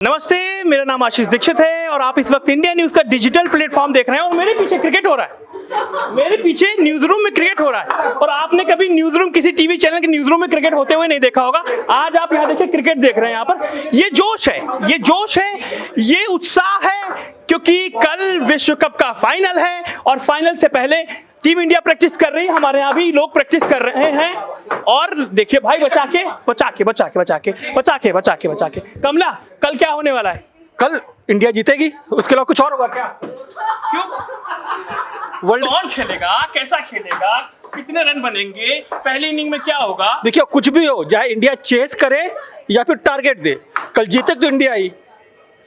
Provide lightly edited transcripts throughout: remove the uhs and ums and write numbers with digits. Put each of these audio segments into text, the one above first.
नमस्ते, मेरा नाम आशीष दीक्षित है और आप इस वक्त इंडिया न्यूज़ का डिजिटल प्लेटफॉर्म देख रहे हैं और मेरे पीछे क्रिकेट हो रहा है। मेरे पीछे न्यूज़ रूम में क्रिकेट हो रहा है और आपने कभी न्यूज़ रूम किसी टीवी चैनल के न्यूज़ रूम में क्रिकेट होते हुए नहीं देखा होगा। आज आप यहाँ देखिए क्रिकेट देख रहे हैं। यहाँ पर ये जोश है, ये उत्साह है, क्योंकि कल विश्व कप का फाइनल है और फाइनल से पहले टीम इंडिया प्रैक्टिस कर रही है। हमारे यहाँ भी लोग प्रैक्टिस कर रहे हैं और देखिए भाई बचा के कमला, कल क्या होने वाला है? कल इंडिया जीतेगी, उसके अलावा कुछ और होगा क्या? क्यों? वर्ल्ड कौन खेलेगा, कैसा खेलेगा, कितने रन बनेंगे, पहली इनिंग में क्या होगा? देखिए, कुछ भी हो, चाहे इंडिया चेस करे या फिर टारगेट दे, कल जीते तो इंडिया ही।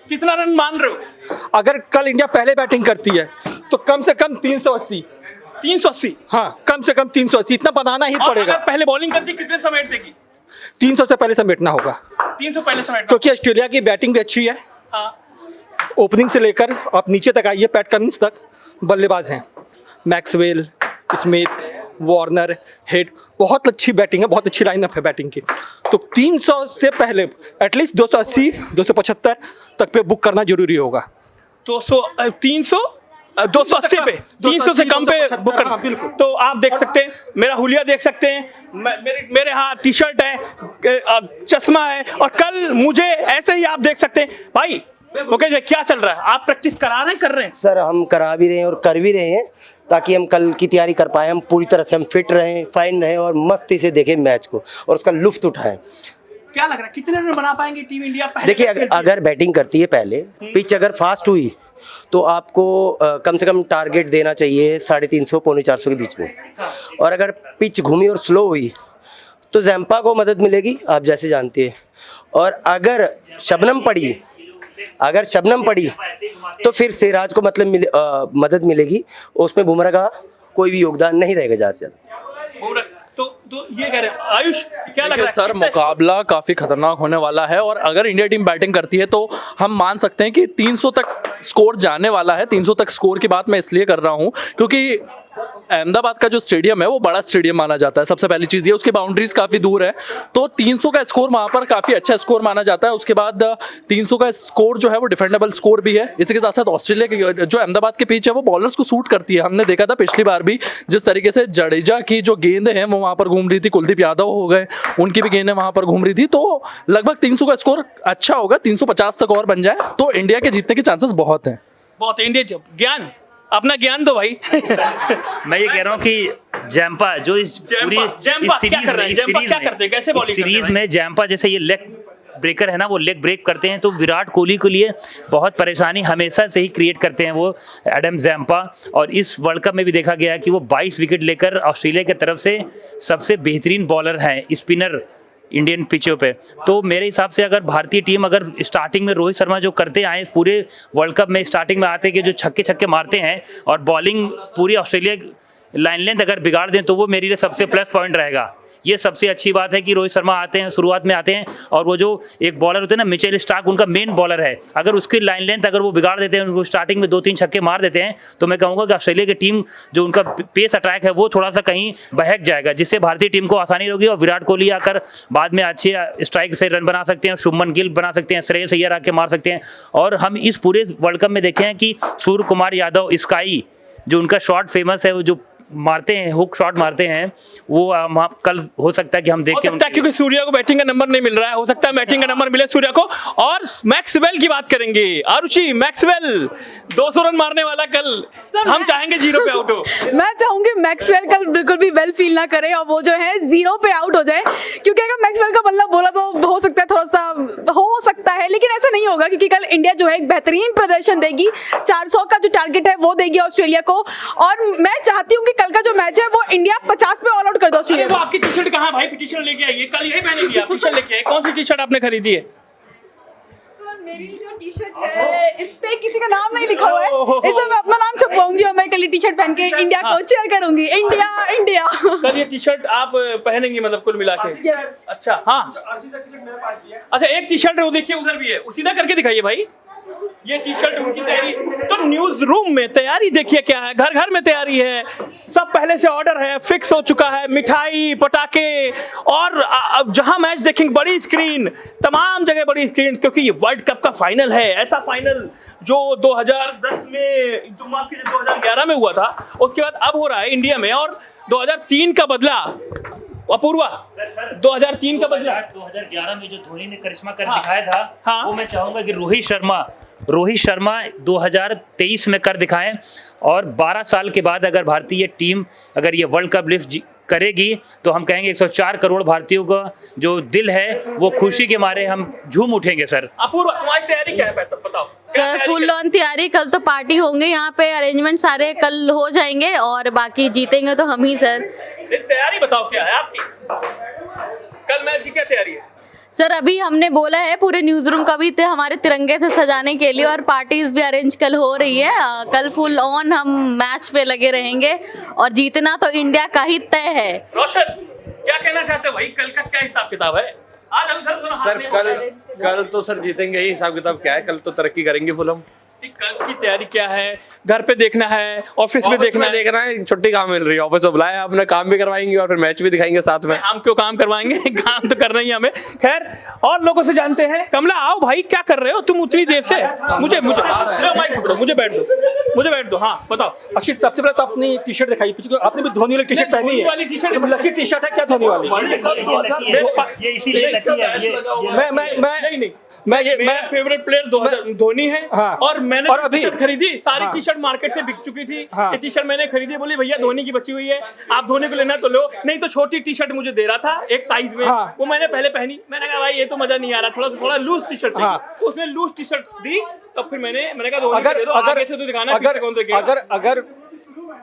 कितना रन मान रहे हो? अगर कल इंडिया पहले बैटिंग करती है तो कम से कम 380। हाँ, कम से कम 380 इतना बनाना ही पड़ेगा। अगर पहले बॉलिंग करती कितने समेट देगी? 300 से पहले समेटना होगा। 300 पहले समेटना, क्योंकि ऑस्ट्रेलिया की बैटिंग भी अच्छी है। हाँ। ओपनिंग से लेकर आप नीचे तक आइए, पैट कमिंस तक बल्लेबाज हैं। मैक्सवेल, स्मिथ, वार्नर, हेड, बहुत अच्छी बैटिंग है, बहुत अच्छी लाइनअप है बैटिंग की। तो 300 से पहले एटलीस्ट 280, 275 तक पे बुक करना जरूरी होगा। 280 पे, 300 से कम पे बुक करना। बिल्कुल। तो आप देख सकते हैं, मेरा हुलिया देख सकते हैं, मेरे हाथ टी शर्ट है, चश्मा है और कल मुझे ऐसे ही आप देख सकते हैं। भाई मुकेश भाई, क्या चल रहा है? आप प्रैक्टिस करा रहे हैं, कर रहे हैं? सर, हम करा भी रहे हैं और कर भी रहे हैं ताकि हम कल की तैयारी कर पाए। हम पूरी तरह से हम फिट रहें, फाइन रहें और मस्ती से देखें मैच को और उसका लुत्फ उठाएं। क्या लग रहा है कितने रन बना पाएंगे टीम इंडिया? देखिए, अगर बैटिंग करती है पहले, पिच अगर फास्ट हुई तो आपको कम से कम टारगेट देना चाहिए 350 पौने 400 के बीच में। और अगर पिच घूमी और स्लो हुई तो जैम्पा को मदद मिलेगी, आप जैसे जानते हैं। और अगर शबनम पड़ी तो फिर सिराज को मतलब मदद मिलेगी। उसमें बुमराह का कोई भी योगदान नहीं रहेगा ज़्यादा से ज़्यादा। तो ये कह रहे हैं आयुष, क्या लग रहा है सर? मुकाबला काफ़ी खतरनाक होने वाला है और अगर इंडिया टीम बैटिंग करती है तो हम मान सकते हैं कि 300 तक स्कोर जाने वाला है। 300 तक स्कोर की बात मैं इसलिए कर रहा हूं क्योंकि अहमदाबाद का जो स्टेडियम है वो बड़ा स्टेडियम माना जाता है। सबसे पहली चीज़ ये, उसकी बाउंड्रीज काफ़ी दूर है, तो 300 का स्कोर वहाँ पर काफ़ी अच्छा स्कोर माना जाता है। उसके बाद 300 का स्कोर जो है वो डिफेंडेबल स्कोर भी है। इसी के साथ साथ ऑस्ट्रेलिया की जो अहमदाबाद की पिच है वो बॉलर्स को सूट करती है। हमने देखा था पिछली बार भी, जिस तरीके से जडेजा की जो गेंद है वो वहाँ पर घूम रही थी, कुलदीप यादव हो गए, उनकी भी गेंदें वहाँ पर घूम रही थी। तो लगभग 300 का स्कोर अच्छा होगा। 350 तक और बन जाए तो इंडिया के जीतने के चांसेस बहुत हैं। बहुत इंडिया ज्ञान, अपना ज्ञान दो भाई। मैं ये कह रहा हूँ कि जैम्पा जो इस पूरी सीरीज में जैम्पा जैसे ये लेग ब्रेकर है ना, वो लेग ब्रेक करते हैं तो विराट कोहली के लिए बहुत परेशानी हमेशा से ही क्रिएट करते हैं वो एडम जैम्पा। और इस वर्ल्ड कप में भी देखा गया कि वो 22 विकेट लेकर ऑस्ट्रेलिया की तरफ से सबसे बेहतरीन बॉलर हैं, स्पिनर इंडियन पिचों पे। तो मेरे हिसाब से अगर भारतीय टीम अगर स्टार्टिंग में रोहित शर्मा जो करते आए पूरे वर्ल्ड कप में, स्टार्टिंग में आते कि जो छक्के मारते हैं और बॉलिंग पूरी ऑस्ट्रेलिया लाइन लेंथ अगर बिगाड़ दें तो वो मेरे लिए सबसे प्लस पॉइंट रहेगा। ये सबसे अच्छी बात है कि रोहित शर्मा आते हैं, शुरुआत में आते हैं और वो जो एक बॉलर होते हैं ना, मिचेल स्टार्क, उनका मेन बॉलर है, अगर उसकी लाइन लेंथ अगर वो बिगाड़ देते हैं, उनको स्टार्टिंग में 2-3 छक्के मार देते हैं तो मैं कहूँगा कि ऑस्ट्रेलिया की टीम जो उनका पेस अटैक है वो थोड़ा सा कहीं बहक जाएगा, जिससे भारतीय टीम को आसानी होगी और विराट कोहली आकर बाद में अच्छे स्ट्राइक से रन बना सकते हैं, शुभमन गिल बना सकते हैं, श्रेयस अय्यर आके मार सकते हैं। और हम इस पूरे वर्ल्ड कप में देखे हैं कि सूर्य कुमार यादव, स्काई, जो उनका शॉट फेमस है, वो जो मारते हैं, हुक शॉट मारते हैं, वो कल हो सकता है कि हम देखें। क्योंकि सूर्या को बैटिंग का नंबर नहीं मिल रहा है, हो सकता है बैटिंग का नंबर मिले सूर्या को। और मैक्सवेल की बात करेंगे, आरुषि, मैक्सवेल 200 रन मारने वाला कल, हम चाहेंगे 0 पे आउट हो। मैं चाहूंगी मैक्सवेल कल बिल्कुल भी वेल फील ना करे और वो जो है 0 पे आउट हो जाए, क्योंकि अगर मैक्सवेल का बल्ला बोला तो हो सकता है थोड़ा सा हो सकता है, लेकिन ऐसा नहीं होगा क्योंकि कल इंडिया जो है एक बेहतरीन प्रदर्शन देगी। 400 का जो टारगेट है वो देगी ऑस्ट्रेलिया को और मैं चाहती हूँ कि कल का जो मैच है वो इंडिया 50 पे ऑल आउट कर दो ऑस्ट्रेलिया। वो आपकी टी शर्ट कहाँ भाई? टी शर्ट लेके आइए, कल यही पहनेगी आप, टी शर्ट लेके आइए। कौन सी टी शर्ट आपने खरीदी है? मेरी जो टी शर्ट है इस पे किसी का नाम नहीं लिखा हुआ है, इसमें मैं अपना नाम छपवाऊंगी और मैं कल टी शर्ट पहन के इंडिया को चीयर करूंगी। इंडिया कल ये टी शर्ट आप पहनेंगी मतलब कुल मिला के? यस। अच्छा, हाँ, अच्छा, एक टी शर्ट है वो देखिए उधर भी है, सीधा करके दिखाइए भाई। ये टी शर्ट उनकी तैयारी। तो न्यूज रूम में तैयारी देखिए क्या है, घर घर में तैयारी है, सब पहले से ऑर्डर है, फिक्स हो चुका है, मिठाई पटाखे और अब जहां मैच देखेंगे बड़ी स्क्रीन, तमाम जगह बड़ी स्क्रीन, क्योंकि ये वर्ल्ड कप का फाइनल है। ऐसा फाइनल जो 2010 में, जो माफ कीजिए 2011 में हुआ था, उसके बाद अब हो रहा है इंडिया में, और 2003 का बदला अपूर्वा, सर 2003 का बदला 2011 में जो धोनी ने करिश्मा कर दिखाया था, हाँ। वो मैं चाहूंगा कि रोहित शर्मा 2023 में कर दिखाएं, और 12 साल के बाद अगर भारतीय टीम अगर ये वर्ल्ड कप लिफ्ट करेगी तो हम कहेंगे 104 करोड़ भारतीयों का जो दिल है वो खुशी के मारे हम झूम उठेंगे। सर अपूर्वा, तुम्हारी तैयारी क्या है बताओ? सर फुल ऑन तैयारी, कल तो पार्टी होंगे यहाँ पे, अरेंजमेंट सारे कल हो जाएंगे और बाकी जीतेंगे तो हम ही सर। तैयारी बताओ क्या है आपकी, कल मैच की क्या तैयारी है? सर अभी हमने बोला है पूरे न्यूज रूम का भी हमारे तिरंगे से सजाने के लिए, और पार्टीज भी अरेंज कल हो रही है। कल फुल ऑन हम मैच पे लगे रहेंगे और जीतना तो इंडिया का ही तय है। रोशन क्या कहना चाहते हो भाई, कल का क्या हिसाब किताब है? आज हम इधर दोनों हाथ सर नहीं कल तो सर जीतेंगे ही, हिसाब किताब क्या है, कल तो तरक्की करेंगे फुल हम। कल की तैयारी क्या है? घर पे देखना है, ऑफिस में देखना है? छुट्टी कहाँ मिल रही है, ऑफिस में बुलाया अपने, काम भी करवाएंगे और फिर मैच भी दिखाएंगे साथ में। हम क्यों काम करवाएंगे काम तो करना ही हमें। खैर और लोगों से जानते हैं। कमला आओ भाई, क्या कर रहे हो तुम उतनी देर से? मुझे बैठ दो। हाँ बताओ आशीष, सबसे पहले तो अपनी टी शर्ट दिखाई, पीछे तो आपने भी धोनी वाली टी शर्ट पहनी है। वाली टी-शर्ट लकी टी शर्ट है क्या धोनी वाली? ये इसीलिए लकी है ये। मेरा फेवरेट प्लेयर धोनी है। हाँ। और मैंने और अभी- टी शर्ट खरीदी, सारी हाँ। टी शर्ट मार्केट से बिक चुकी थी। हाँ। ये टी शर्ट मैंने खरीदी, बोली भैया धोनी की बची हुई है, आप धोनी को लेना तो लो, नहीं तो छोटी टी शर्ट मुझे दे रहा था एक साइज में। हाँ। वो मैंने पहले पहनी, मैंने कहा भाई ये तो मजा नहीं आ रहा, थोड़ा लूज टी शर्ट। हाँ। उसने लूज टी शर्ट दी, तब फिर मैंने कहा धोनी को दे दो, आगे से तो दिखाना पीछे कौन देखेगा। अगर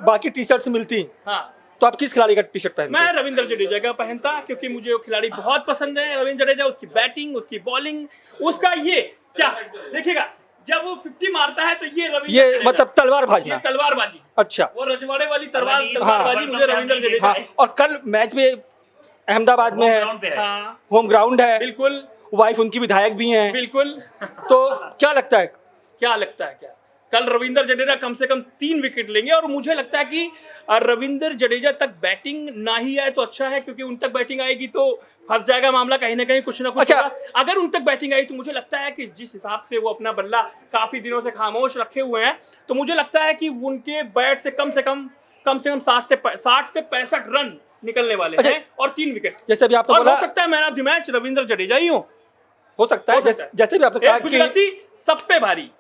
बाकी टी शर्ट्स मिलती हाँ तो आप किस खिलाड़ी का टी शर्ट पहनते? मैं रविंद्र जडेजा का पहनता, क्योंकि मुझे वो खिलाड़ी बहुत पसंद है। रविंद्र जडेजा, उसकी बैटिंग, उसकी बॉलिंग, उसका ये क्या देखिएगा, जब वो 50 मारता है तो ये रविंद्र ये जडेजा, मतलब तलवार ये भाजना। तलवारबाजी, अच्छा। वो रजवाड़े वाली तलवारबाजी मुझे रविंद्र जडेजा हाँ, और कल मैच में अहमदाबाद में है, ग्राउंड पे है। हाँ होम ग्राउंड है, बिल्कुल वाइफ उनकी विधायक भी हैं, बिल्कुल। तो क्या लगता है? क्या लगता है क्या कल रविंद्र जडेजा कम से कम 3 विकेट लेंगे, और मुझे लगता है कि रविंद्र जडेजा तक बैटिंग ना ही आए तो अच्छा है, क्योंकि उन तक बैटिंग आएगी तो फंस जाएगा मामला कहीं ना कहीं, कुछ ना कुछ अच्छा। होगा। अगर उन तक बैटिंग आई तो मुझे लगता है कि जिस हिसाब से वो अपना बल्ला काफी दिनों से खामोश रखे हुए हैं, तो मुझे लगता है कि उनके बैट से कम 60 से 65 रन निकलने वाले अच्छा। हैं, और 3 विकेट। जैसे अभी आपने और बोला, हो सकता है man of the match Ravindra Jadeja ही हो सकता है, जैसे भी आपने कहा एक कि गुजराती सब पे भारी।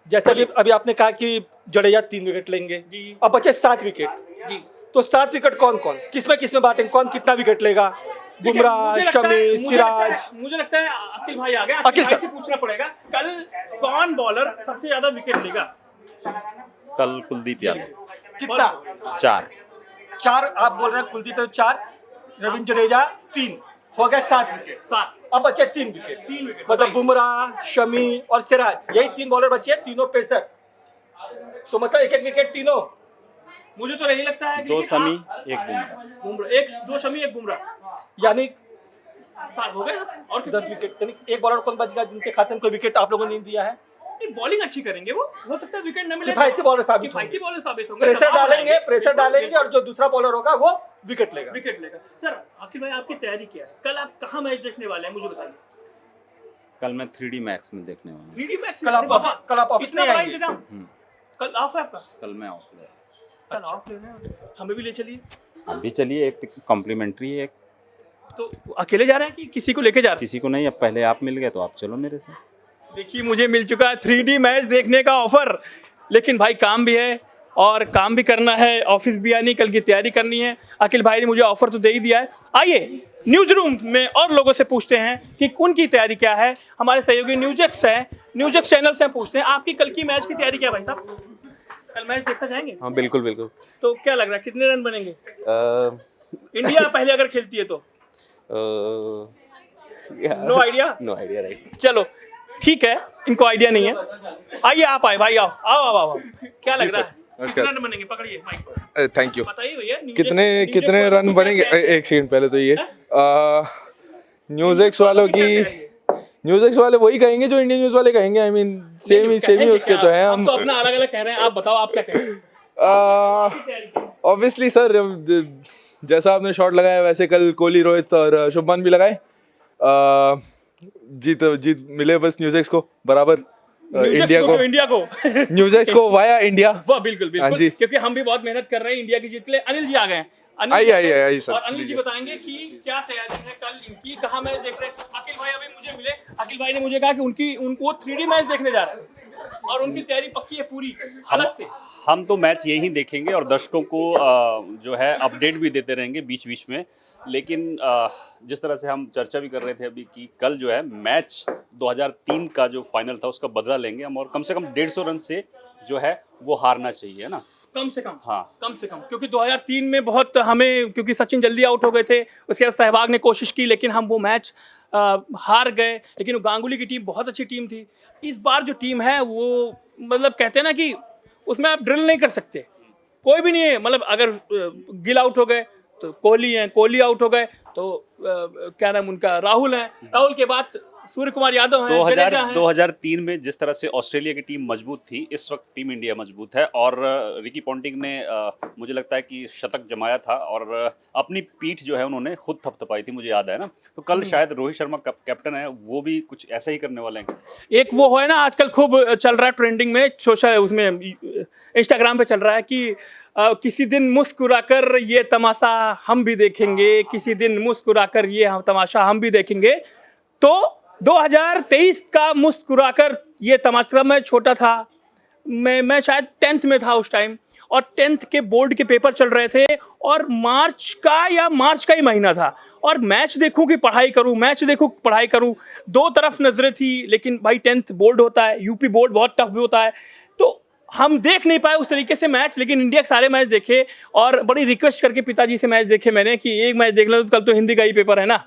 जैसे भी अभी आपने कहा कि जडेजा 3 विकेट लेंगे, जी। अब बचे 7 विकेट। जी तो 7 विकेट कौन किसमें बाटेंगे, कौन कितना विकेट लेगा? बुमराह, शमी, सिराज। मुझे लगता है अखिल भाई आ गए। अखिल अखिल भाई सर। से पूछना पड़ेगा कल कौन बॉलर सबसे ज्यादा विकेट लेगा। कल कुलदीप यादव कितना? 4 आप बोल रहे हैं, कुलदीप यादव 4, रविंद्र जडेजा 3, हो गए 7 विकेट। 7 अब बचे 3 विकेट। 3 विकेट मतलब बुमराह, शमी और सिराज, यही 3 बॉलर बचे, तीनों पेसर, तो मतलब एक विकेट तीनों। मुझे तो यही लगता है कि 2 शमी 1 बुमराह। 2 शमी 1 बुमराह, यानी 7 हो गए। और 10 विकेट, यानी एक बॉलर कौन बचेगा जिनके खाते में कोई विकेट आप लोगों ने नहीं दिया है? बॉलिंग अच्छी करेंगे वो, हो सकता है विकेट न मिले, किफायती बॉलर साबित किफायती बॉलर साबित होंगे। प्रेशर दबाव डालेंगे बनाएंगे। और जो दूसरा बॉलर होगा वो विकेट लेगा। विकेट लेगा। सर अखिल भाई आपकी तैयारी क्या है, कल आप कहाँ मैच देखने वाले हैं मुझे बताइए। कल मैं 3D मैक्स में देखने वाला हूँ। 3D मैच कल आप ऑफिस इतना नहीं बड़ा आएंगे? इंतजाम। कल ऑफ है आपका? कल मैं ऑफ ले कल ऑफ लेना है, हमें भी ले चलिए। अभी चलिए, एक कॉम्प्लीमेंट्री है। तो अकेले जा रहे हैं कि किसी को लेके जा रहे हैं? किसी को नहीं, अब पहले आप मिल गए तो आप चलो मेरे से। देखिए मुझे मिल चुका है 3D मैच देखने का ऑफर, लेकिन भाई काम भी है और काम भी करना है, ऑफिस भी आनी, कल की तैयारी करनी है। अखिल भाई ने मुझे ऑफर तो दे ही दिया है। आइए न्यूज रूम में और लोगों से पूछते हैं कि उनकी तैयारी क्या है। हमारे सहयोगी न्यूजेक्स है, न्यूजेक्स चैनल से पूछते हैं आपकी कल की मैच की तैयारी क्या है भाई साहब? कल मैच देखना चाहेंगे? हाँ बिल्कुल बिल्कुल। तो क्या लग रहा है कितने रन बनेंगे इंडिया पहले अगर खेलती है तो? No idea? No idea right. चलो ठीक है, इनको आइडिया नहीं है। आइए आप आए भाई, आओ। क्या लग रहा है कितने रन बनेंगे? पकड़िए माइक को, थैंक यू। बताइए भैया। कितने रन बनेंगे? एक सेकंड पहले तो ये न्यूज़ एक्स वालों की न्यूज़ एक्स वाले वही कहेंगे जो इंडियन न्यूज़ वाले कहेंगे। आई मीन सेम ही उसके तो हैं। हम तो अपना अलग अलग कह रहे हैं, आप बताओ आप क्या कह रहे हैं? ऑब्वियसली सर, जैसा आपने शॉट लगाया वैसे कल कोहली, रोहित और शुभमन भी लगाए। जीत मिले बस न्यूज़ एक्स को बराबर, इंडिया को न्यूज़ एक्स को वाया इंडिया। वाह, बिल्कुल बिल्कुल। हाँ जी। क्योंकि हम भी बहुत मेहनत कर रहे हैं इंडिया की जीत के लिए। अनिल जी आ गए हैं। आई सर। और अनिल जी बताएंगे कि क्या तैयारी है कल इनकी, कहाँ मैच देख रहे हैं। अखिल भाई अभी मुझे मिले, अखिल भाई ने मुझे कहा कि उनको 3D मैच देखने जा रहे हैं और उनकी तैयारी पक्की है पूरी अलग से। हम तो मैच यही देखेंगे और दर्शकों को जो है अपडेट भी देते रहेंगे बीच बीच में। लेकिन जिस तरह से हम चर्चा भी कर रहे थे अभी कि कल जो है मैच 2003 का जो फाइनल था उसका बदला लेंगे हम, और कम से कम 150 रन से जो है वो हारना चाहिए, है ना? कम से कम, हाँ कम से कम, क्योंकि 2003 में बहुत हमें, क्योंकि सचिन जल्दी आउट हो गए थे, उसके बाद सहवाग ने कोशिश की लेकिन हम वो मैच हार गए। लेकिन वो गांगुली की टीम बहुत अच्छी टीम थी। इस बार जो टीम है वो मतलब कहते हैं ना कि उसमें आप ड्रिल नहीं कर सकते, कोई भी नहीं है। मतलब अगर गिल आउट हो गए तो कोहली हैं, कोहली आउट हो गए तो क्या नाम उनका, राहुल हैं, राहुल के बाद सूर्य कुमार यादव हैं, जडेजा हैं। 2003 में जिस तरह से ऑस्ट्रेलिया की टीम मजबूत थी, इस वक्त टीम इंडिया मजबूत है। और रिकी पॉन्टिंग ने मुझे लगता है कि शतक जमाया था और अपनी पीठ जो है उन्होंने खुद थपथपाई थी, मुझे याद है ना। तो कल शायद रोहित शर्मा कैप्टन है, वो भी कुछ ऐसा ही करने वाले हैं। एक वो है ना आजकल खूब चल रहा है ट्रेंडिंग में, सोशल उसमें इंस्टाग्राम पे चल रहा है कि किसी दिन मुस्कुराकर ये तमाशा हम भी देखेंगे, किसी दिन मुस्कुराकर ये तमाशा हम भी देखेंगे। तो 2023 का मुस्कुराकर ये तमाशा, मैं छोटा था, मैं शायद 10th में था उस टाइम, और 10th के बोर्ड के पेपर चल रहे थे और मार्च का ही महीना था, और मैच देखूं कि पढ़ाई करूं, मैच देखूं पढ़ाई करूं, दो तरफ नजरें थी। लेकिन भाई 10th बोर्ड होता है, यूपी बोर्ड बहुत टफ भी होता है, तो हम देख नहीं पाए उस तरीके से मैच। लेकिन इंडिया के सारे मैच देखे और बड़ी रिक्वेस्ट करके पिताजी से मैच देखे मैंने कि एक मैच देख लो, कल तो हिंदी का ही पेपर है ना।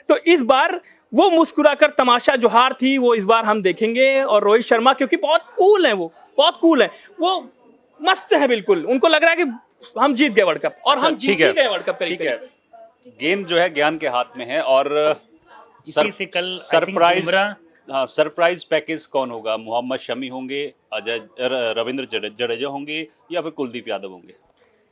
तो इस बार वो मुस्कुराकर तमाशा जो हार थी वो इस बार हम देखेंगे। और रोहित शर्मा क्योंकि बहुत कूल है, वो बहुत कूल है, वो मस्त है बिल्कुल। उनको लग रहा है कि हम जीत गए वर्ल्ड कप, और हम जीत गए वर्ल्ड कप। ठीक है, गेंद जो है ज्ञान के हाथ में है। और से कल सरप्राइज पैकेज कौन होगा? मोहम्मद शमी होंगे, रविंद्र जडेजा होंगे, या फिर कुलदीप यादव होंगे?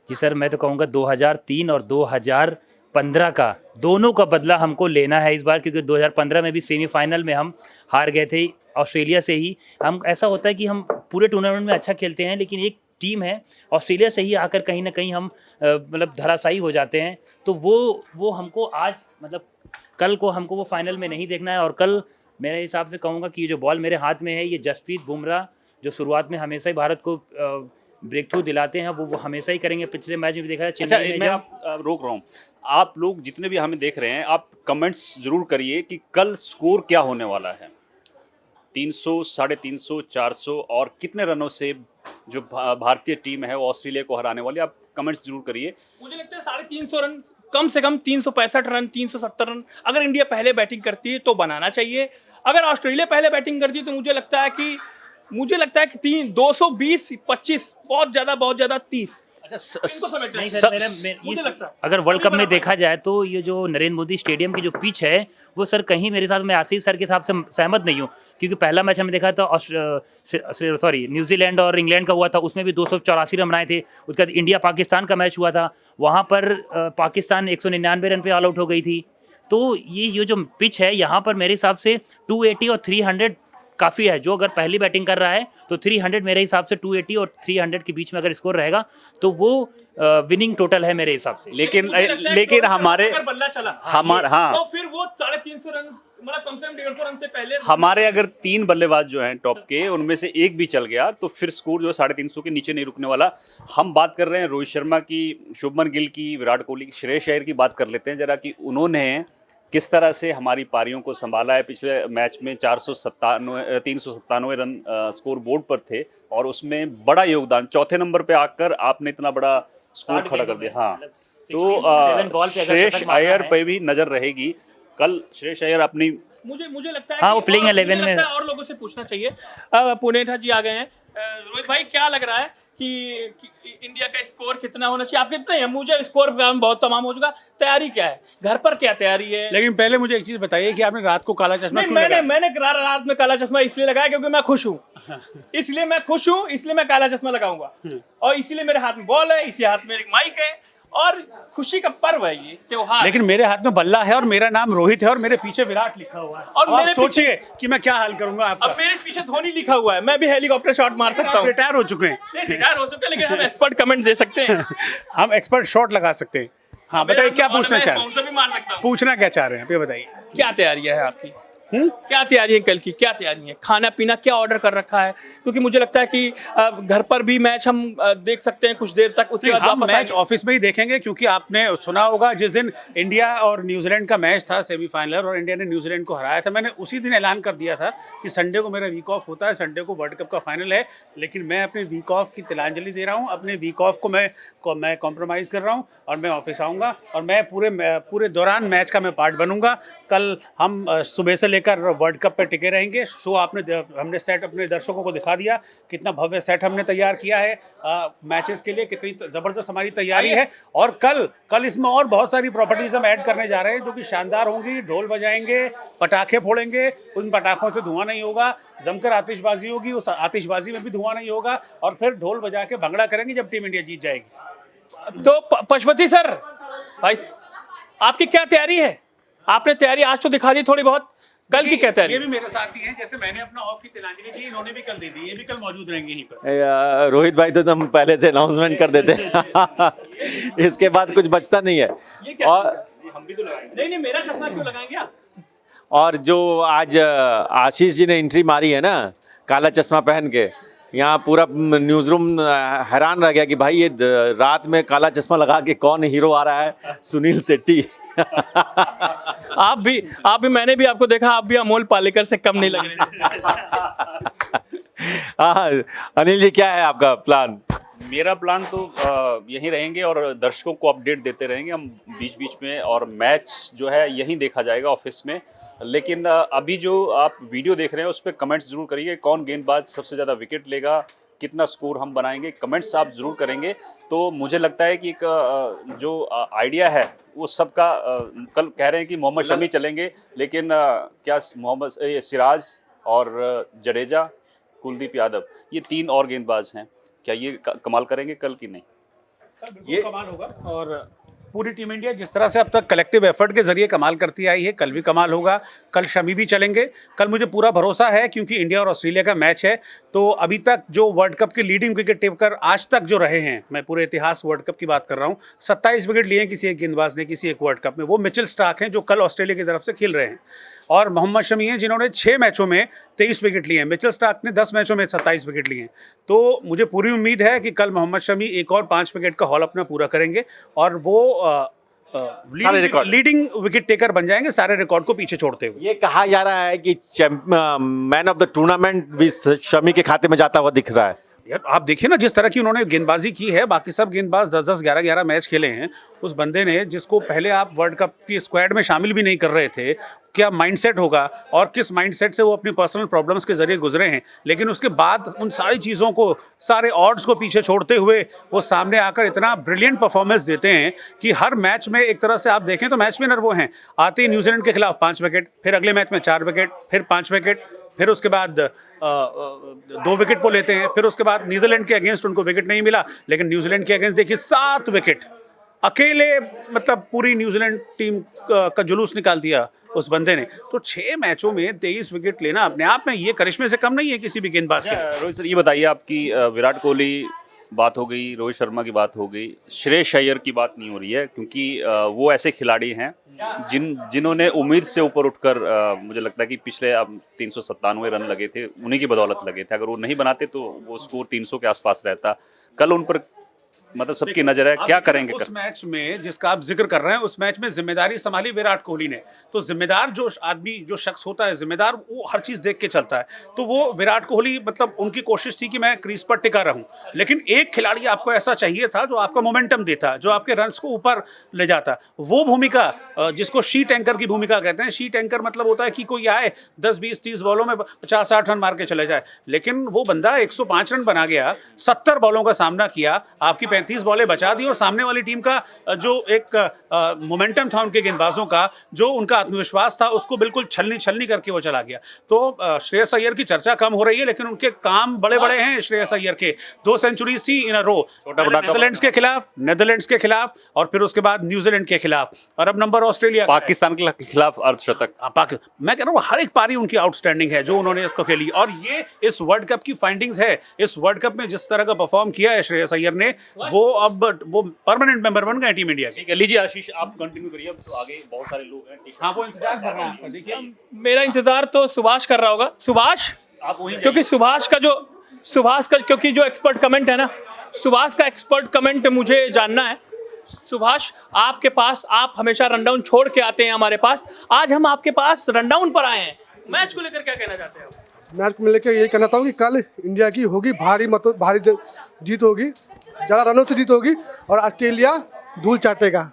जी सर, मैं तो कहूँगा 2003 और 2015 का दोनों का बदला हमको लेना है इस बार, क्योंकि 2015 में भी सेमीफाइनल में हम हार गए थे ऑस्ट्रेलिया से ही। हम ऐसा होता है कि हम पूरे टूर्नामेंट में अच्छा खेलते हैं, लेकिन एक टीम है ऑस्ट्रेलिया से ही आकर कहीं ना कहीं हम मतलब धराशायी हो जाते हैं। तो वो हमको आज मतलब कल को हमको वो फाइनल में नहीं देखना है। और कल मेरे हिसाब से कहूँगा कि ये जो बॉल मेरे हाथ में है, ये जसप्रीत बुमराह जो शुरुआत में हमेशा ही भारत को ब्रेक थ्रू दिलाते हैं, वो हमेशा ही करेंगे। पिछले मैच में भी देखा है। अच्छा, मैं आप रोक रहा हूँ, आप लोग जितने भी हमें देख रहे हैं, आप कमेंट्स जरूर करिए कि कल स्कोर क्या होने वाला है। 300, 350, 400 और कितने रनों से जो भारतीय टीम है वो ऑस्ट्रेलिया को हराने वाली, आप कमेंट्स जरूर करिए। मुझे लगता है 350 रन, कम से कम 365 रन, 370 रन अगर इंडिया पहले बैटिंग करती है तो बनाना चाहिए। अगर ऑस्ट्रेलिया पहले बैटिंग करती है तो मुझे लगता है कि 220-25 बहुत ज़्यादा 30। नहीं सर, मुझे लगता है अगर वर्ल्ड कप में देखा जाए तो ये जो नरेंद्र मोदी स्टेडियम की जो पिच है वो सर कहीं मेरे साथ, मैं आशीष सर के हिसाब से सहमत नहीं हूँ। क्योंकि पहला मैच हमने देखा था न्यूजीलैंड और इंग्लैंड का हुआ था, उसमें भी 284 रन बनाए थे। उसके बाद इंडिया पाकिस्तान का मैच हुआ था, वहाँ पर पाकिस्तान 199 रन पे ऑल आउट हो गई थी। तो ये जो पिच है यहाँ पर मेरे हिसाब से 280 और 300 काफ़ी है। जो अगर पहली बैटिंग कर रहा है तो 300 मेरे हिसाब से 280 और 300 के बीच में अगर स्कोर रहेगा तो वो विनिंग टोटल है मेरे हिसाब से। लेकिन हमारे बल्ला चला हाँ, तो फिर वो 350 रन, मतलब कम से कम 150 रन से पहले हमारे अगर 3 बल्लेबाज जो हैं टॉप के, उनमें से एक भी चल गया तो फिर स्कोर जो 350 के नीचे नहीं रुकने वाला। हम बात कर रहे हैं रोहित शर्मा की, शुभमन गिल की, विराट कोहली की, श्रेयस अय्यर की बात कर लेते हैं जरा कि उन्होंने किस तरह से हमारी पारियों को संभाला है। पिछले मैच में 397 रन स्कोर बोर्ड पर थे और उसमें बड़ा योगदान, चौथे नंबर पे आकर आपने इतना बड़ा स्कोर खड़ा कर दिया। हाँ, तो श्रेयस अय्यर पे भी नजर रहेगी कल। श्रेयस अय्यर अपनी मुझे लगता है हाँ, वो प्लेइंग 11 में और लोगों से पूछना चाहिए। पुनेठा जी आ गए हैं। रोहित भाई क्या लग रहा है कि इंडिया का स्कोर कितना होना चाहिए, आपके नहीं है, मुझे स्कोर का बहुत तमाम हो चुका। तैयारी क्या है, घर पर क्या तैयारी है? लेकिन पहले मुझे एक चीज बताइए कि आपने रात को काला चश्मा नहीं, क्यों लगाया? मैंने रात में काला चश्मा इसलिए लगाया क्योंकि मैं खुश हूँ। इसलिए मैं खुश हूँ, इसलिए मैं काला चश्मा लगाऊंगा। और इसीलिए मेरे हाथ में बॉल है, इसी हाथ में एक माइक है, और खुशी का पर्व है ये त्योहार। लेकिन मेरे हाथ में बल्ला है और मेरा नाम रोहित है और मेरे पीछे विराट लिखा हुआ है। और मेरे सोचिए कि मैं क्या हाल करूंगा आपका। अब मेरे पीछे धोनी लिखा हुआ है, मैं भी हेलीकॉप्टर शॉट मार सकता हूँ। रिटायर हो चुके हैं। नहीं, रिटायर हो चुके हैं, लेकिन हम एक्सपर्ट कमेंट दे सकते हैं। हम एक्सपर्ट शॉट लगा सकते हैं। हाँ बताइए क्या पूछना चाह रहे हैं? भी मार सकता हूँ। पूछना क्या चाह रहे हैं आप ये बताइए। क्या तैयारी है आपकी? क्या तैयारी है कल की, क्या तैयारी है? खाना पीना क्या ऑर्डर कर रखा है? क्योंकि मुझे लगता है कि घर पर भी मैच हम देख सकते हैं कुछ देर तक, उसके बाद हम वापस मैच ऑफिस में ही देखेंगे, क्योंकि आपने सुना होगा जिस दिन इंडिया और न्यूजीलैंड का मैच था सेमीफाइनल और इंडिया ने न्यूजीलैंड को हराया था, मैंने उसी दिन ऐलान कर दिया था कि संडे को मेरा वीक ऑफ होता है, संडे को वर्ल्ड कप का फाइनल है। लेकिन मैं अपने वीक ऑफ की तिलांजलि दे रहा हूँ, अपने वीक ऑफ को मैं कॉम्प्रोमाइज़ कर रहा हूँ और मैं ऑफिस आऊँगा और मैं पूरे दौरान मैच का मैं पार्ट बनूंगा। कल हम सुबह से लेकर वर्ल्ड कप पे टिके रहेंगे। शो हमने सेट अपने दर्शकों को दिखा दिया, कितना भव्य सेट हमने तैयार किया है मैचेस के लिए, कितनी ज़बरदस्त हमारी तैयारी है। और कल इसमें और बहुत सारी प्रॉपर्टीज हम ऐड करने जा रहे हैं जो कि शानदार होंगी। ढोल बजाएंगे, पटाखे फोड़ेंगे, उन पटाखों से धुआं नहीं होगा, जमकर आतिशबाजी होगी, उस आतिशबाजी में भी धुआं नहीं होगा, और फिर ढोल बजा के भंगड़ा करेंगे जब टीम इंडिया जीत जाएगी। तो पशुपति सर भाई, आपकी क्या तैयारी है? आपने तैयारी आज तो दिखा दी थोड़ी बहुत, कल की क्या तैयारी? ये भी मेरे साथ ही हैं, जैसे मैंने अपना ऑफ की तिलांजलि दी, इन्होंने भी कल दे दी, ये भी कल मौजूद रहेंगे यहीं पर। रोहित भाई तो तुम पहले से अनाउंसमेंट कर देते इसके बाद कुछ बचता नहीं है। और हम भी तो लगाएंगे। नहीं, मेरा चश्मा क्यों लगाएंगे आप? और जो आज आशीष जी ने एंट्री मारी है ना काला चश्मा पहन के, यहाँ पूरा न्यूज़ रूम हैरान रह गया कि भाई ये रात में काला चश्मा लगा के कौन हीरो आ रहा है, सुनील शेट्टी। आप भी मैंने भी आपको देखा, आप भी अमोल पालेकर से कम नहीं लग रहे। हाँ, अनिल जी क्या है आपका प्लान? मेरा प्लान तो यहीं रहेंगे और दर्शकों को अपडेट देते रहेंगे हम बीच बीच में, और मैच जो है यहीं देखा जाएगा ऑफिस में। लेकिन अभी जो आप वीडियो देख रहे हैं उस पर कमेंट्स जरूर करिए, कौन गेंदबाज सबसे ज़्यादा विकेट लेगा, कितना स्कोर हम बनाएंगे, कमेंट्स आप ज़रूर करेंगे। तो मुझे लगता है कि एक जो आइडिया है वो सबका, कल कह रहे हैं कि मोहम्मद शमी चलेंगे, लेकिन क्या मोहम्मद सिराज और जडेजा, कुलदीप यादव, ये 3 और गेंदबाज हैं, क्या ये कमाल करेंगे कल की? नहीं, ये कमाल होगा। और पूरी टीम इंडिया जिस तरह से अब तक कलेक्टिव एफर्ट के जरिए कमाल करती आई है, कल भी कमाल होगा। कल शमी भी चलेंगे। कल मुझे पूरा भरोसा है, क्योंकि इंडिया और ऑस्ट्रेलिया का मैच है। तो अभी तक जो वर्ल्ड कप के लीडिंग विकेट टेकर आज तक जो रहे हैं, मैं पूरे इतिहास वर्ल्ड कप की बात कर रहा हूँ, 27 विकेट लिए हैं किसी एक गेंदबाज ने किसी एक वर्ल्ड कप में। वो मिचेल स्टार्क हैं जो कल ऑस्ट्रेलिया की तरफ से खेल रहे हैं, और मोहम्मद शमी हैं जिन्होंने 6 मैचों में 23 विकेट लिए हैं। मिचेल स्टार्क ने 10 मैचों में 27 विकेट लिए हैं। तो मुझे पूरी उम्मीद है कि कल मोहम्मद शमी एक और 5 विकेट का हॉल अपना पूरा करेंगे और वो लीडिंग विकेट टेकर बन जाएंगे, सारे रिकॉर्ड को पीछे छोड़ते हुए। ये कहा जा रहा है कि मैन ऑफ द टूर्नामेंट भी शमी के खाते में जाता हुआ दिख रहा है। यार आप देखिए ना, जिस तरह की उन्होंने गेंदबाजी की है, बाकी सब गेंदबाज 10-10, 11-11 मैच खेले हैं। उस बंदे ने, जिसको पहले आप वर्ल्ड कप की स्क्वाड में शामिल भी नहीं कर रहे थे, क्या माइंडसेट होगा और किस माइंडसेट से वो अपनी पर्सनल प्रॉब्लम्स के जरिए गुजरे हैं, लेकिन उसके बाद उन सारी चीज़ों को, सारे ऑड्स को पीछे छोड़ते हुए वो सामने आकर इतना ब्रिलियंट परफॉर्मेंस देते हैं कि हर मैच में एक तरह से आप देखें तो मैच विनर वो हैं। आते ही न्यूजीलैंड के खिलाफ 5 विकेट, फिर अगले मैच में 4 विकेट, फिर 5 विकेट, फिर उसके बाद 2 विकेट वो लेते हैं, फिर उसके बाद नीदरलैंड के अगेंस्ट उनको विकेट नहीं मिला, लेकिन न्यूजीलैंड के अगेंस्ट देखिए 7 विकेट अकेले, मतलब पूरी न्यूजीलैंड टीम का जुलूस निकाल दिया उस बंदे ने। तो 6 मैचों में 23 विकेट लेना अपने आप में ये करिश्मे से कम नहीं है किसी भी गेंदबाज के। रोहित सर ये बताइए, आपकी विराट कोहली बात हो गई, रोहित शर्मा की बात हो गई, श्रेयस अय्यर की बात नहीं हो रही है, क्योंकि वो ऐसे खिलाड़ी हैं जिन्होंने उम्मीद से ऊपर उठकर, मुझे लगता है कि पिछले अब 397 रन लगे थे, उन्हीं की बदौलत लगे थे। अगर वो नहीं बनाते तो वो स्कोर 300 के आसपास रहता। कल उन पर मतलब सबकी नजर है, क्या करेंगे उस मैच में जिसका आप जिक्र कर रहे हैं, उस मैच में जिम्मेदारी संभाली विराट कोहली ने। तो जिम्मेदार जो आदमी, जो शख्स होता है जिम्मेदार, वो हर चीज देख के चलता है। तो वो विराट कोहली, मतलब उनकी कोशिश थी कि मैं क्रीज पर टिका रहूं, लेकिन एक खिलाड़ी आपको ऐसा चाहिए था जो आपका मोमेंटम देता, जो आपके रन्स को ऊपर ले जाता। वो भूमिका जिसको शीट एंकर की भूमिका कहते हैं। शीट एंकर मतलब होता है कि कोई आए 10 20 30 बॉलों में 50-60 रन मार के चले जाए, लेकिन वो बंदा 105 रन बना गया, 70 बॉलों का सामना किया, आपकी 35 बॉलें बचा दी, और सामने वाली टीम का जो एक मोमेंटम था उनके गेंदबाजों का, जो उनका आत्मविश्वास था, उसको बिल्कुल छलनी करके वो चला गया। तो श्रेयस अय्यर की चर्चा कम हो रही है, लेकिन उनके काम बड़े बड़े हैं श्रेयस अय्यर के। 2 सेंचुरीज थी इन अ रो, नेदरलैंड्स के खिलाफ और फिर उसके बाद न्यूजीलैंड के खिलाफ, और अब नंबर ऑस्ट्रेलिया, पाकिस्तान के खिलाफ अर्धशतक। मैं कह रहा हूँ हर एक पारी उनकी आउटस्टैंडिंग है जो उन्होंने इसको खेली, और ये इस वर्ल्ड कप की फाइंडिंग्स है। इस वर्ल्ड कप में जिस तरह का परफॉर्म किया है श्रेयस अय्यर ने, वो अब वो परमानेंट मेंबर बन गए टीम इंडिया के। ठीक है, लीजिए आशीष, आप कंटिन्यू करिए, अब तो आगे बहुत सारे लोग हैं। हाँ, वो इंतजार कर रहे हैं। देखिए, मेरा इंतजार तो सुभाष कर रहा होगा। सुभाष, आप वहीं क्योंकि सुभाष का क्योंकि जो एक्सपर्ट कमेंट है ना, सुभाष का एक्सपर्ट कमेंट मुझे जानना है। सुभाष, आपके पास, आप हमेशा रनडाउन छोड़ के आते हैं हमारे पास, आज हम आपके पास रनडाउन पर आए हैं। मैच को लेकर क्या कहना चाहते हैं आप? मैच को लेकर यही कहना चाहता हूँ कि कल इंडिया की होगी भारी जीत होगी, ज़्यादा रनों से जीत होगी, और ऑस्ट्रेलिया धूल चाटेगा।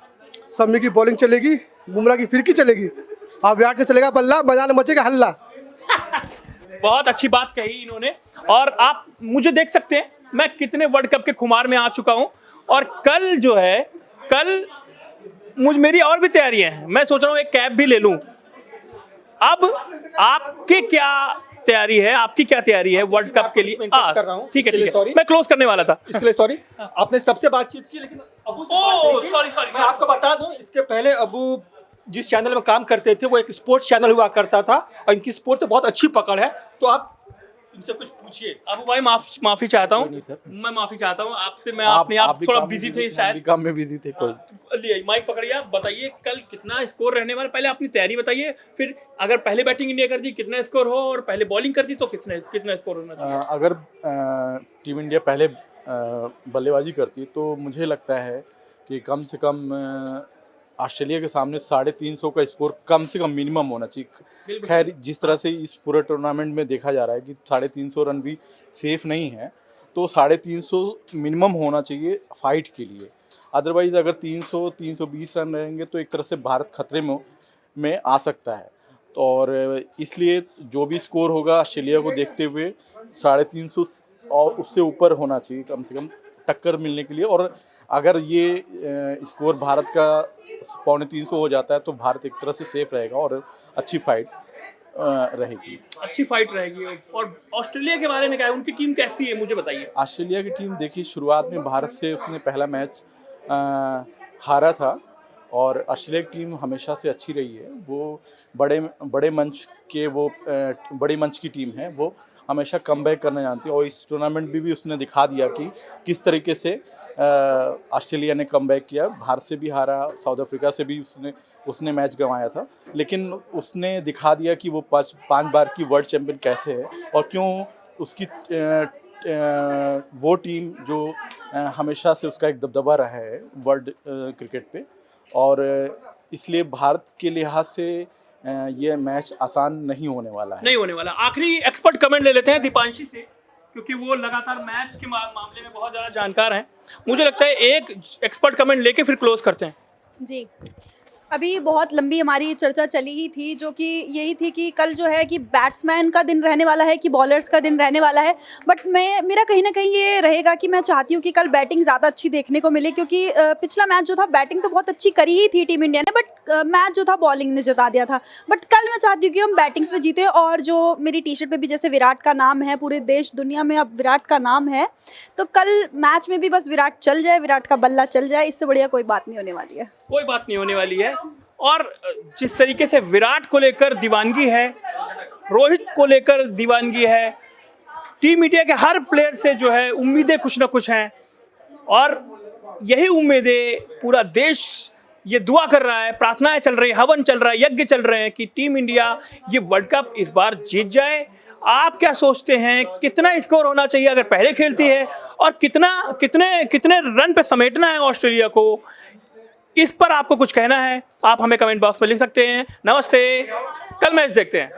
शमी की बॉलिंग चलेगी, बुमराह की फिरकी चलेगी, और विराट का चलेगा बल्ला, मैदान में मचेगा हल्ला। बहुत अच्छी बात कही इन्होंने। और आप मुझे देख सकते हैं, मैं कितने वर्ल्ड कप के खुमार में आ चुका हूं, और कल जो है, कल मेरी और भी तैयारियां हैं। मैं सोच रहा हूं एक कैप भी ले लूं। अब आपके क्या तैयारी है, आपकी क्या तैयारी है वर्ल्ड कप के लिए? कर रहा हूं, ठीक है, मैं क्लोज करने वाला था। इसके लिए सॉरी, आपने सबसे बातचीत की, लेकिन अबू से बात नहीं की। सॉरी, मैं आपको बता दूं, इसके पहले अबू जिस चैनल में काम करते थे वो एक स्पोर्ट्स चैनल हुआ करता था, और इनकी स्पोर्ट्स से बहुत अच्छी पकड़ है। तो आप इनसे कुछ पूछिए। अबू भाई, माफी चाहता हूँ, मैं माफी चाहता हूँ आपसे। मैं आप थोड़ा बिजी थे शायद, काम में बिजी थे। कोई माइक पकड़िए, आप बताइए कल कितना स्कोर रहने वाला। पहले अपनी तैयारी बताइए, फिर अगर पहले बैटिंग इंडिया कर दी कितना स्कोर हो, और पहले बॉलिंग कर दी तो कितना स्कोर होना चाहिए? अगर टीम इंडिया पहले बल्लेबाजी करती तो मुझे लगता है कि कम से कम ऑस्ट्रेलिया के सामने 350 का स्कोर कम से कम मिनिमम होना चाहिए। खैर, जिस तरह से इस पूरे टूर्नामेंट में देखा जा रहा है कि 350 रन भी सेफ नहीं है, तो 350 मिनिमम होना चाहिए फाइट के लिए। अदरवाइज़ अगर 300-320 रन रहेंगे तो एक तरह से भारत खतरे में आ सकता है। और इसलिए जो भी स्कोर होगा ऑस्ट्रेलिया को देखते हुए 350 और उससे ऊपर होना चाहिए कम से कम, टक्कर मिलने के लिए। और अगर ये स्कोर भारत का 350 हो जाता है तो भारत एक तरह से सेफ रहेगा और अच्छी फाइट रहेगी। अच्छी फाइट रहेगी। और ऑस्ट्रेलिया के बारे में क्या है, उनकी टीम कैसी है मुझे बताइए। ऑस्ट्रेलिया की टीम देखिए, शुरुआत में भारत से उसने पहला मैच हारा था, और ऑस्ट्रेलिया की टीम हमेशा से अच्छी रही है। वो बड़े मंच की टीम है, वो हमेशा कमबैक करना जानती है, और इस टूर्नामेंट में भी उसने दिखा दिया कि किस तरीके से ऑस्ट्रेलिया ने कमबैक किया। भारत से भी हारा, साउथ अफ्रीका से भी उसने मैच गंवाया था, लेकिन उसने दिखा दिया कि वो पाँच बार की वर्ल्ड चैंपियन कैसे है, और क्यों उसकी वो टीम जो हमेशा से उसका एक दबदबा रहा है वर्ल्ड क्रिकेट पे। और इसलिए भारत के लिहाज से ये मैच आसान नहीं होने वाला है। नहीं होने वाला। आखिरी एक्सपर्ट कमेंट ले लेते हैं दीपांशी से, क्योंकि वो लगातार मैच के मामले में बहुत ज़्यादा जानकार हैं। मुझे लगता है एक एक्सपर्ट कमेंट लेके फिर क्लोज करते हैं। जी, अभी बहुत लंबी हमारी चर्चा चली ही थी, जो कि यही थी कि कल जो है कि बैट्समैन का दिन रहने वाला है कि बॉलर्स का दिन रहने वाला है। बट मेरा कहीं ना कहीं ये रहेगा कि मैं चाहती हूँ कि कल बैटिंग ज़्यादा अच्छी देखने को मिले, क्योंकि पिछला मैच जो था बैटिंग तो बहुत अच्छी करी ही थी टीम इंडिया ने, बट मैच जो था बॉलिंग ने जिता दिया था। बट कल मैं चाहती हूँ कि हम बैटिंग्स में जीते, और जो मेरी टी शर्ट पर भी जैसे विराट का नाम है, पूरे देश दुनिया में अब विराट का नाम है, तो कल मैच में भी बस विराट चल जाए, विराट का बल्ला चल जाए, इससे बढ़िया कोई बात नहीं होने वाली है। कोई बात नहीं होने वाली है। और जिस तरीके से विराट को लेकर दीवानगी है, रोहित को लेकर दीवानगी है, टीम इंडिया के हर प्लेयर से जो है उम्मीदें कुछ ना कुछ हैं, और यही उम्मीदें पूरा देश ये दुआ कर रहा है, प्रार्थनाएं चल रही है, हवन चल रहा है, यज्ञ चल रहे हैं कि टीम इंडिया ये वर्ल्ड कप इस बार जीत जाए। आप क्या सोचते हैं, कितना स्कोर होना चाहिए अगर पहले खेलती है, और कितने रन पे समेटना है ऑस्ट्रेलिया को? इस पर आपको कुछ कहना है, आप हमें कमेंट बॉक्स में लिख सकते हैं। नमस्ते, कल मैच देखते हैं।